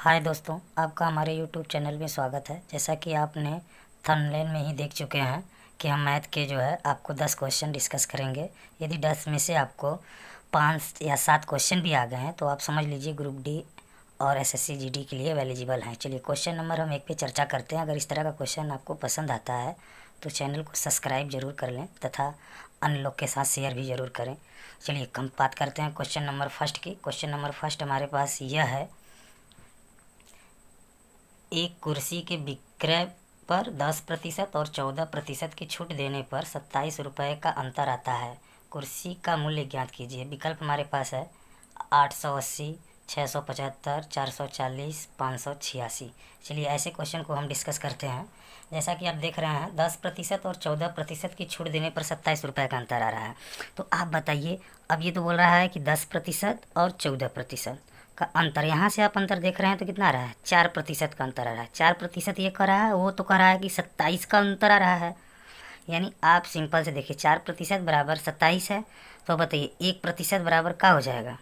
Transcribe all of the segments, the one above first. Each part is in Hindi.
हाय दोस्तों, आपका हमारे यूट्यूब चैनल में स्वागत है। जैसा कि आपने थंबनेल में ही देख चुके हैं कि हम मैथ के आपको 10 क्वेश्चन डिस्कस करेंगे। यदि 10 में से आपको 5 या 7 क्वेश्चन भी आ गए हैं तो आप समझ लीजिए ग्रुप डी और एसएससी जीडी के लिए एलिजिबल हैं। चलिए क्वेश्चन नंबर हम 1 पे चर्चा करते हैं। अगर इस तरह का क्वेश्चन आपको पसंद आता है तो चैनल को सब्सक्राइब जरूर कर लें तथा अन्य लोग के साथ शेयर भी ज़रूर करें। चलिए हम बात करते हैं क्वेश्चन नंबर फर्स्ट की। क्वेश्चन नंबर फर्स्ट हमारे पास यह है, एक कुर्सी के विक्रय पर 10% और 14% की छूट देने पर 27 रुपये का अंतर आता है। कुर्सी का मूल्य ज्ञात कीजिए। विकल्प हमारे पास है 880, 675, 440, 586। चलिए ऐसे क्वेश्चन को हम डिस्कस करते हैं। जैसा कि आप देख रहे हैं 10% और 14% की छूट देने पर 27 रुपये का अंतर आ रहा है। तो आप बताइए, अब ये तो बोल रहा है कि 10% और 14% का अंतर, यहाँ से आप अंतर देख रहे हैं तो कितना आ रहा है? 4% का अंतर आ रहा है। 4% ये कह रहा है, वो तो कह रहा है कि 27 का अंतर आ रहा है। यानी आप सिंपल से देखिए 4% बराबर 27 है, तो बताइए 1% बराबर क्या हो जाएगा?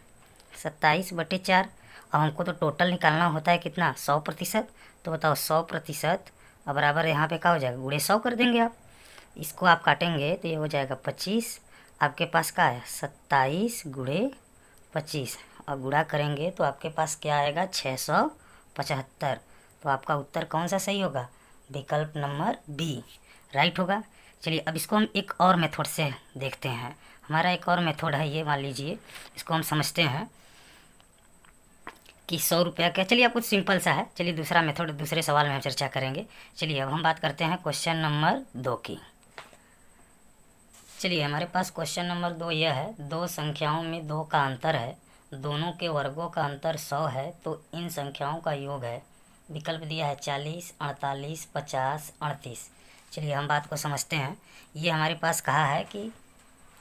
27/4। अब हमको तो टोटल निकालना होता है कितना? 100%। तो बताओ 100% अब बराबर यहाँ पे क्या हो जाएगा? गुणे 100 कर देंगे आप। इसको आप काटेंगे तो ये हो जाएगा 25। आपके पास क्या है? 27 गुणे 25 और गुणा करेंगे तो आपके पास क्या आएगा? 675। तो आपका उत्तर कौन सा सही होगा? विकल्प नंबर बी राइट होगा। चलिए अब इसको हम एक और मेथड से देखते हैं। हमारा एक और मेथड है, ये मान लीजिए इसको हम समझते हैं कि 100 रुपया का। चलिए अब कुछ सिंपल सा है। चलिए दूसरा मेथड दूसरे सवाल में हम चर्चा करेंगे। चलिए अब हम बात करते हैं क्वेश्चन नंबर 2 की। चलिए हमारे पास क्वेश्चन नंबर 2 यह है, दो संख्याओं में 2 का अंतर है, दोनों के वर्गों का अंतर 100 है, तो इन संख्याओं का योग है। विकल्प दिया है 40, 48, 50, 38। चलिए हम बात को समझते हैं। ये हमारे पास कहा है कि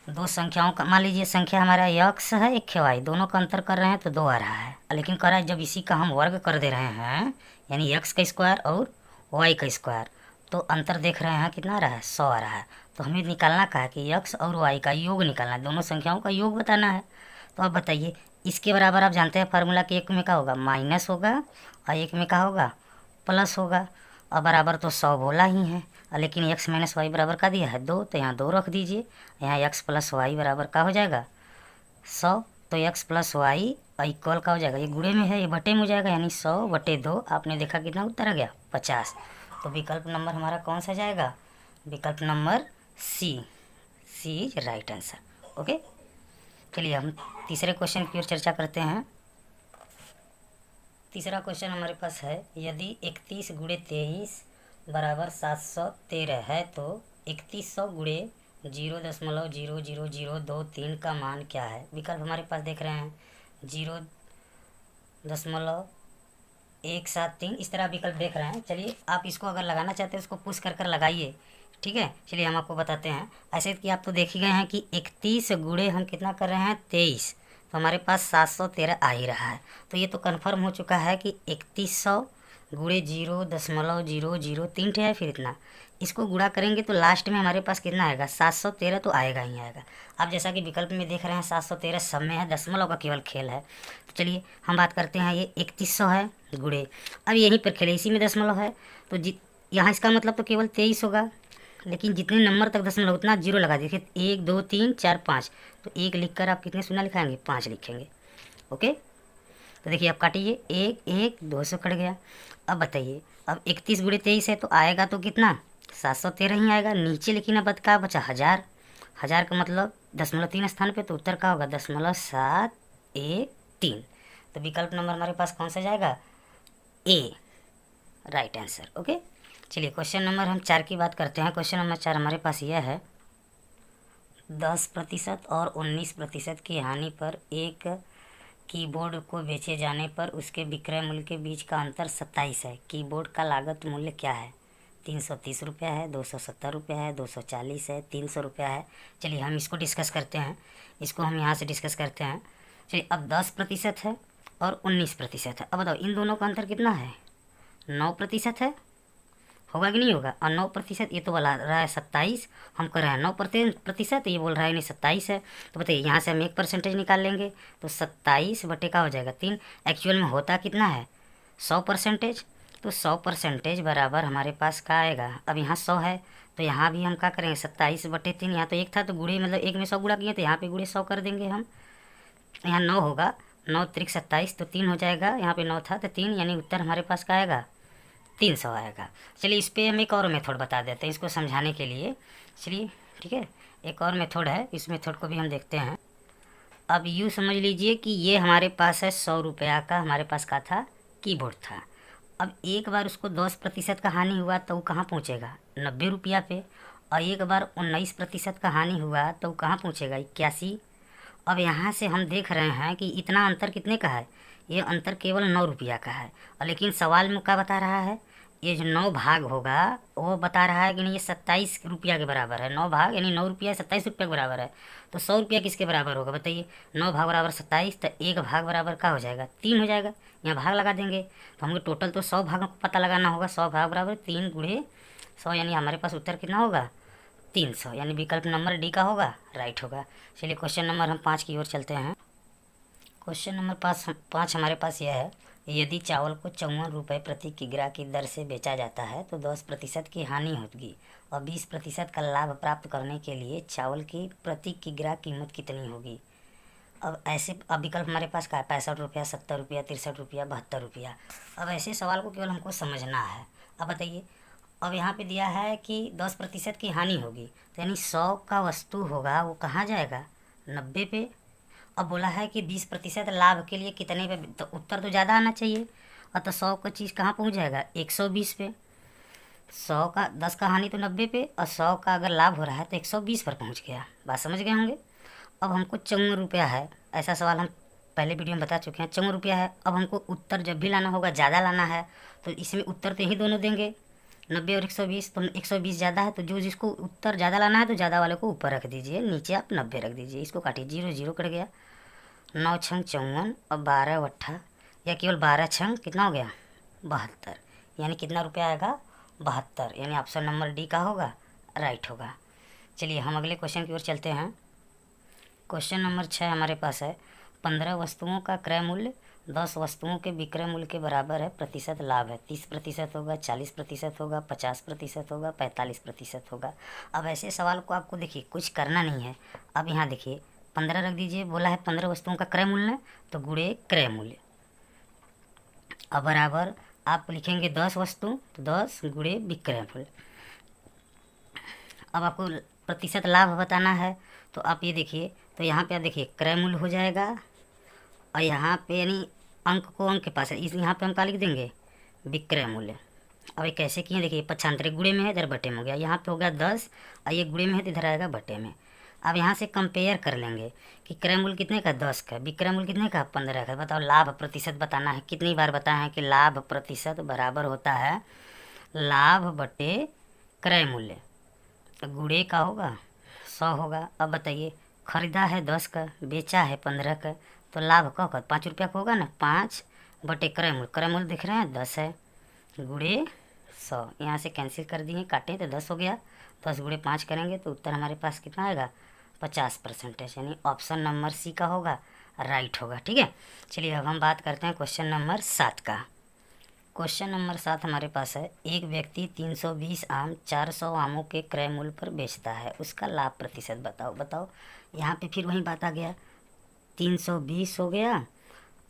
दो संख्याओं का, मान लीजिए संख्या हमारा यक्स है, एक वाई, दोनों का अंतर कर रहे हैं तो 2 आ रहा है। लेकिन कह रहा है जब इसी का हम वर्ग कर दे रहे हैं, यानी यक्स का स्क्वायर और वाई का स्क्वायर, तो अंतर देख रहे हैं कितना आ रहा है? 100 आ रहा है। तो हमें निकालना का है कि यक्स और वाई का योग निकालना है, दोनों संख्याओं का योग बताना है। तो आप बताइए, इसके बराबर आप जानते हैं फार्मूला कि एक में क्या होगा? माइनस होगा और एक में क्या होगा? प्लस होगा। और बराबर तो 100 बोला ही है, लेकिन एक्स माइनस वाई बराबर का दिया है 2, तो यहाँ 2 रख दीजिए। यहाँ एक्स प्लस वाई बराबर का हो जाएगा 100। तो एक्स प्लस वाई इक्वल का हो जाएगा, ये गुणे में है, ये बटे में हो जाएगा, यानी 100/2। आपने देखा कितना उत्तर आ गया? 50। तो विकल्प नंबर हमारा कौन सा जाएगा? विकल्प नंबर C. C is right answer. Okay, चलिए हम तीसरे क्वेश्चन की ओर चर्चा करते हैं। तीसरा क्वेश्चन हमारे पास है, यदि 31 गुणे 23 बराबर 713 है तो 3100 गुणे 0.00023 का मान क्या है? विकल्प हमारे पास देख रहे हैं 0.173, इस तरह विकल्प देख रहे हैं। चलिए आप इसको अगर लगाना चाहते हैं उसको पुश कर लगाइए, ठीक है। चलिए हम आपको बताते हैं। ऐसे कि आप तो देख ही गए हैं कि 31 गुणे हम कितना कर रहे हैं? 23, तो हमारे पास 713 आ ही रहा है। तो ये तो कन्फर्म हो चुका है कि 3100 गुणे 0.003 है, फिर इतना इसको गुणा करेंगे तो लास्ट में हमारे पास कितना आएगा? 713 तो आएगा ही आएगा। अब जैसा कि विकल्प में देख रहे हैं 713 सब में है, दशमलव का केवल खेल है। तो चलिए हम बात करते हैं, ये 3100 है गुणे, अब यहीं पर खेले, इसी में दशमलव है, तो यहाँ इसका मतलब तो केवल 23 होगा। लेकिन जितने नंबर तक दशमलव उतना जीरो लगा दीजिए। 1 2 3 4 5, तो 1 लिख कर आप कितने शून्य लिखाएंगे? 5 लिखेंगे। ओके, तो देखिए आप काटिए, 1 1 200 कट गया। अब बताइए, अब 31 गुणे 23 है तो आएगा तो कितना? 713 ही आएगा नीचे। लेकिन अब क्या बचा? 1000। 1000 का मतलब 0.3 स्थान पे, तो उत्तर का होगा 0.713। तो विकल्प नंबर हमारे पास कौन सा जाएगा? ए राइट आंसर। ओके, चलिए क्वेश्चन नंबर हम 4 की बात करते हैं। क्वेश्चन नंबर 4 हमारे पास यह है, 10% और 19% की हानि पर एक कीबोर्ड को बेचे जाने पर उसके विक्रय मूल्य के बीच का अंतर 27 है। कीबोर्ड का लागत मूल्य क्या है? 330 रुपया है, 270 रुपया है, 240 है, 300 रुपया है। चलिए हम इसको डिस्कस करते हैं, इसको हम यहाँ से डिस्कस करते हैं। चलिए अब 10% है और 19% है। अब बताओ इन दोनों का अंतर कितना है? 9% है, होगा कि नहीं होगा? और 9%, ये तो बोला रहा है 27, हम कर रहे हैं 9%, ये बोल रहा है नहीं 27 है। तो बताइए यहाँ से हम 1% निकाल लेंगे तो 27 बटे का हो जाएगा 3। एक्चुअल में होता कितना है? 100%। तो 100% बराबर हमारे पास क्या आएगा, अब यहाँ 100 है तो यहाँ भी हम क्या करेंगे 27/3, यहाँ तो 1 था तो गुणे मतलब 1 में 100 गुणा किए तो यहाँ पे गुणे 100 कर देंगे हम। यहाँ 9 होगा, 9 त्रिक 27 तो 3 हो जाएगा, यहाँ पे 9 था तो 3, यानी उत्तर हमारे पास क्या आएगा 300 आएगा। चलिए इस पर हम एक और मेथड बता देते हैं इसको समझाने के लिए। चलिए ठीक है, एक और मेथड है, इस मेथड को भी हम देखते हैं। अब यूँ समझ लीजिए कि ये हमारे पास है 100 रुपया का, हमारे पास का था कीबोर्ड था। अब एक बार उसको 10% का हानि हुआ तो वो कहाँ पहुँचेगा 90 रुपया पे, और एक बार 19% का हानि हुआ तो वो कहाँ पहुँचेगा 81। अब यहाँ से हम देख रहे हैं कि इतना अंतर कितने का है, ये अंतर केवल 9 रुपया का है, और लेकिन सवाल में क्या बता रहा है, ये जो 9 भाग होगा वो बता रहा है कि नहीं ये 27 रुपया के बराबर है। 9 भाग यानी 9 रुपया 27 रुपया के बराबर है, तो 100 रुपया किसके बराबर होगा बताइए, 9 भाग बराबर 27, तो 1 भाग बराबर क्या हो जाएगा 3 हो जाएगा। यहाँ भाग लगा देंगे तो हमको टोटल तो 100 भागों को पता लगाना होगा, 100 भाग बराबर 3 गुणे 100, यानी हमारे पास उत्तर कितना होगा 300, यानी विकल्प नंबर डी का होगा, राइट होगा। चलिए क्वेश्चन नंबर हम 5 की ओर चलते हैं। क्वेश्चन नंबर 5 हमारे पास यह है, यदि चावल को 54 रुपये प्रति किग्रा की दर से बेचा जाता है तो 10% की हानि होगी और 20% का लाभ प्राप्त करने के लिए चावल की प्रति किग्रा कीमत कितनी होगी। अब विकल्प हमारे पास का है 65 रुपया, 70 रुपया, 63 रुपया, 72 रुपया। अब ऐसे सवाल को केवल हमको समझना है। अब बताइए, अब यहाँ पे दिया है कि 10% की हानि होगी, तो यानी 100 का वस्तु होगा वो कहाँ जाएगा 90 पे। अब बोला है कि 20% लाभ के लिए कितने पे, तो उत्तर तो ज़्यादा आना चाहिए, और तो 100 का चीज़ कहाँ पहुँच जाएगा 120 पे। 100 का 10 का हानि तो 90 पे, और 100 का अगर लाभ हो रहा है तो 120 पर पहुँच गया। बात समझ गए होंगे। अब हमको 54 रुपया है, ऐसा सवाल हम पहले वीडियो में बता चुके हैं, 54 रुपया है। अब हमको उत्तर जब भी लाना होगा ज़्यादा लाना है, तो इसमें उत्तर तो यही दोनों देंगे 90 और 120, तो 120 ज़्यादा है, तो जो जिसको उत्तर ज़्यादा लाना है तो ज़्यादा वाले को ऊपर रख दीजिए, नीचे आप 90 रख दीजिए। इसको काटिए, 0 0 कट गया, 9 छंग 54 और 12 अट्ठा, या केवल 12 छंग कितना हो गया 72, यानी कितना रुपया आएगा 72, यानी ऑप्शन नंबर डी का होगा, राइट होगा। चलिए हम अगले क्वेश्चन की ओर चलते हैं। क्वेश्चन नंबर 6 हमारे पास है, 15 वस्तुओं का क्रय मूल्य 10 वस्तुओं के विक्रय मूल्य के बराबर है, प्रतिशत लाभ है 30% होगा, 40% होगा, 50% होगा, 45% होगा। अब ऐसे सवाल को आपको देखिए कुछ करना नहीं है। अब यहाँ देखिए 15 रख दीजिए, बोला है 15 वस्तुओं का क्रय मूल्य तो गुणे क्रय मूल्य, अब बराबर आप लिखेंगे 10 वस्तु तो 10 गुणे विक्रय मूल्य। अब आपको प्रतिशत लाभ बताना है, तो आप ये देखिए, तो यहाँ पे आप देखिए क्रय मूल्य हो जाएगा, और यहाँ पे यानी अंक को अंक के पास है, इस यहाँ पे हम क्या लिख देंगे विक्रय मूल्य। अब ये कैसे किए देखिए, 95 गुणे में है इधर बटे में हो गया, यहाँ पे हो गया 10 और ये गुणे में है तो इधर आएगा बटे में। अब यहाँ से कंपेयर कर लेंगे कि क्रय मूल्य कितने का 10 का, विक्रय मूल्य कितने का 15 का। बताओ लाभ प्रतिशत बताना है, कितनी बार बताया है कि लाभ प्रतिशत बराबर होता है लाभ बटे क्रय मूल्य, तो गुणे का होगा 100 होगा। अब बताइए खरीदा है 10 का, बेचा है 15 का, तो लाभ का होगा 5 रुपया का होगा ना, 5 बटे क्रय मूल्य दिख रहे हैं 10 है, गुणे 100, यहाँ से कैंसिल कर दिए काटें तो 10 हो गया, 10 गुणे 5 करेंगे तो उत्तर हमारे पास कितना आएगा 50%, यानी ऑप्शन नंबर सी का होगा, राइट होगा। ठीक है, चलिए अब हम बात करते हैं क्वेश्चन नंबर 7 का। क्वेश्चन नंबर 7 हमारे पास है, एक व्यक्ति 320 आम 400 आमों के क्रय मूल्य पर बेचता है, उसका लाभ प्रतिशत बताओ। बताओ यहाँ पे फिर वही बात आ गया, 320 हो गया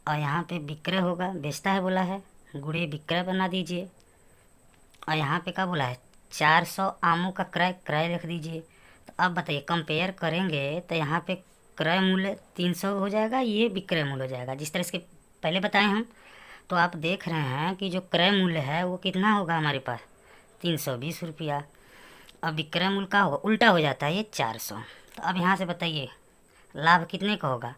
और यहाँ पे विक्रय होगा, बेचता है बोला है, गुणे विक्रय बना दीजिए, और यहाँ पे क्या बोला है 400 आमों का क्रय रख दीजिए। तो अब बताइए कंपेयर करेंगे तो यहाँ पे क्रय मूल्य 300 हो जाएगा, ये विक्रय मूल्य हो जाएगा, जिस तरह से पहले बताए हम। तो आप देख रहे हैं कि जो क्रय मूल्य है वो कितना होगा हमारे पास 320 रुपया, अब विक्रय मूल्य का होगा उल्टा हो जाता है ये 400। तो अब यहाँ से बताइए लाभ कितने का होगा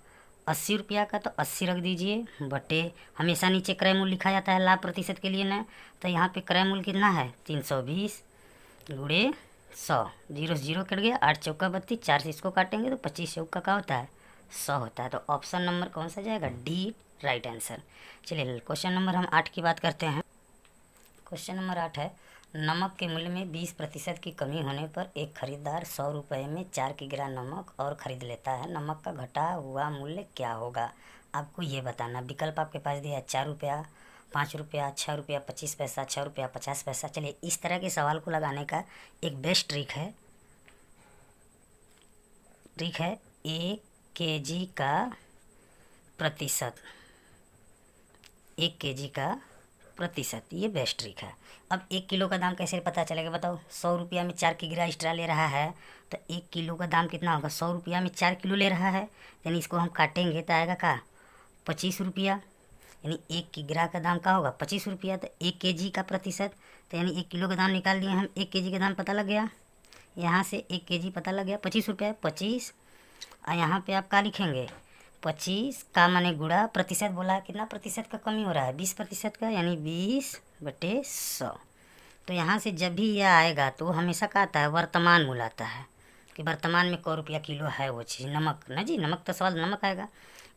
80 रुपया का, तो 80 रख दीजिए बटे, हमेशा नीचे क्रय मूल्य लिखा जाता है लाभ प्रतिशत के लिए ना, तो यहाँ पे क्रय मूल्य कितना है 320 गुणे 100, 0 0 कट गया, 8 चौका 32, 4 से इसको काटेंगे तो 25 चौका का होता है 100 होता है, तो ऑप्शन नंबर कौन सा जाएगा डी, राइट आंसर। चलिए क्वेश्चन नंबर हम 8 की बात करते हैं। क्वेश्चन नंबर 8 है, नमक के मूल्य में 20% की कमी होने पर एक खरीदार 100 रुपये में 4 किग्रा नमक और ख़रीद लेता है, नमक का घटा हुआ मूल्य क्या होगा। आपको ये बताना, विकल्प आपके पास दिया है 4 रुपया, 5 रुपया, 6 रुपया 25 पैसा, 6 रुपया 50 पैसा। चलिए इस तरह के सवाल को लगाने का एक बेस्ट ट्रिक है 1 kg का प्रतिशत, 1 kg का प्रतिशत, ये बेस्ट ट्रिक है। अब 1 किलो का दाम कैसे पता चलेगा बताओ? 100 रुपया में 4 किग्रा एक्स्ट्रा ले रहा है तो 1 किलो का दाम कितना होगा? 100 रुपया में 4 किलो ले रहा है, यानी इसको हम काटेंगे तो आएगा का 25 रुपया, यानी 1 किग्रा का दाम का होगा 25 रुपया। तो 1 kg का प्रतिशत, तो यानी 1 किलो का दाम निकाल दिए हम, 1 kg का दाम पता लग गया, यहाँ से 1 kg पता लग गया 25 रुपया, 25। और यहाँ पे आप क्या लिखेंगे? 25 का माने गुणा, प्रतिशत बोला है, कितना प्रतिशत का कमी हो रहा है? 20% का, यानी 20/100। तो यहाँ से जब भी यह आएगा तो हमेशा क्या आता है? वर्तमान मूल्य आता है कि वर्तमान में क रुपया किलो है वो चीज़। नमक ना जी, नमक तो सवाल नमक आएगा।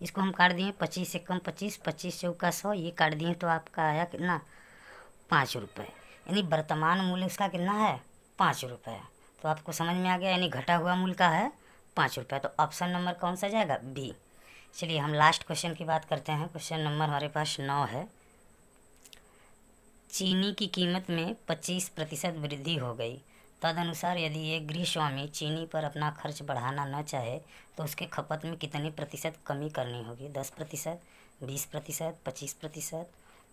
इसको हम काट दिए 25 से कम 25, 25 चौका 100, ये काट दिए तो आपका आया कितना? 5 रुपये, यानी वर्तमान मूल्य उसका कितना है? 5 रुपये। तो आपको समझ में आ गया, यानी घटा हुआ मूल्य का है 5 रुपये। तो ऑप्शन नंबर कौन सा जाएगा? बी। चलिए हम लास्ट क्वेश्चन की बात करते हैं। क्वेश्चन नंबर हमारे पास 9 है। चीनी की कीमत में 25% वृद्धि हो गई, तदनुसार यदि एक गृहस्वामी चीनी पर अपना खर्च बढ़ाना न चाहे तो उसके खपत में कितनी प्रतिशत कमी करनी होगी? 10%, 20%, 25%,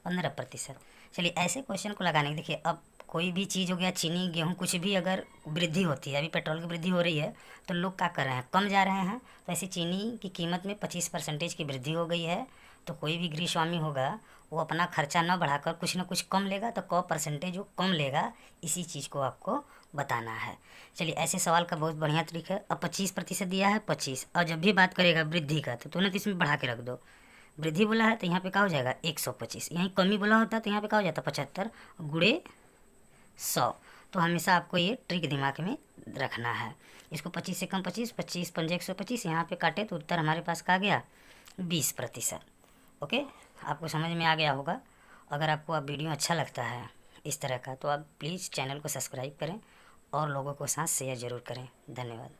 15%। चलिए ऐसे क्वेश्चन को लगाने के, देखिए अब कोई भी चीज़ हो गया, चीनी, गेहूँ, कुछ भी अगर वृद्धि होती है, अभी पेट्रोल की वृद्धि हो रही है तो लोग क्या कर रहे हैं? कम जा रहे हैं। तो ऐसे चीनी की कीमत में 25% की वृद्धि हो गई है, तो कोई भी गृहस्वामी होगा वो अपना खर्चा न बढ़ाकर कुछ न कुछ कम लेगा, तो क % वो कम लेगा, इसी चीज़ को आपको बताना है। चलिए ऐसे सवाल का बहुत बढ़िया तरीका है। अब 25% दिया है 25, और जब भी बात करेगा वृद्धि का तो तुरंत इसमें बढ़ा के रख दो। वृद्धि बोला है तो यहाँ पे क्या हो जाएगा? 125। यहीं कमी बोला होता तो यहाँ पे क्या हो जाता? 75 गुणे 100। तो हमेशा आपको ये ट्रिक दिमाग में रखना है। इसको 25 से कम 25, 25 पंजे 125, यहाँ पे काटे तो उत्तर हमारे पास क्या गया? 20%। ओके, आपको समझ में आ गया होगा। अगर आपको अब वीडियो अच्छा लगता है इस तरह का तो आप प्लीज़ चैनल को सब्सक्राइब करें और लोगों को साथ शेयर ज़रूर करें। धन्यवाद।